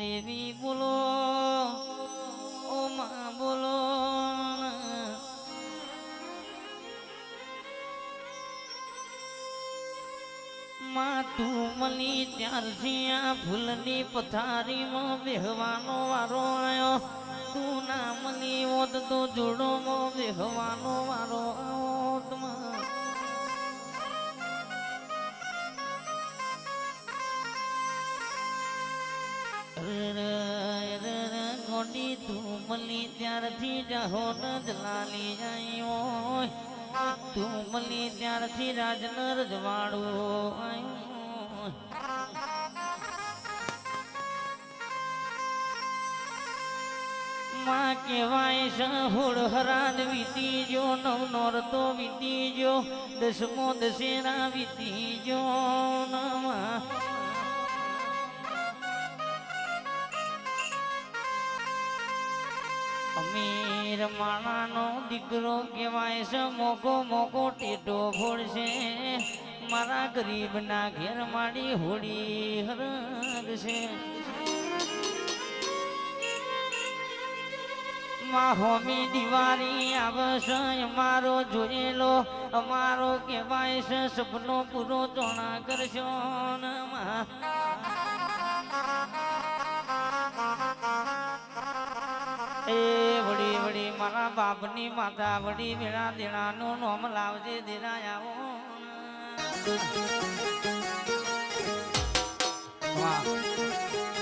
દેવી બોલો ઓ માં બોલો માં તું મળી ત્યારથી આ ફૂલની પથારીમાં બેહવાનો વારો આવ્યો તું ના મળી હોત તો જોડોમાં બેહવાનો વારો આવત માં ગોડી તું મળી ત્યારથી જહોન જલાલી જાય તું મળી ત્યારથી રાજન રજવાડું આવ્યું માં કહેવાય સહોળ હરાદ વીતી જો નવ નોરતો વીતી જો દસમો દશેરા વીતી જો નવા અમીર માણાનો દીકરો કહેવાય છે મોકો મોકો ટેટો ફોડશે મારા ગરીબના ઘેર માડી હોડી હરગશે માહોમી દિવાળી આવશે અમારો જોયેલો અમારો કહેવાય છે સપનો પૂરો તોણા કરશો એ વડી વડી મારા બાપની માતા વડી વેળા દેણાનું નોમ લાવજે દેરાયાઓ વાહ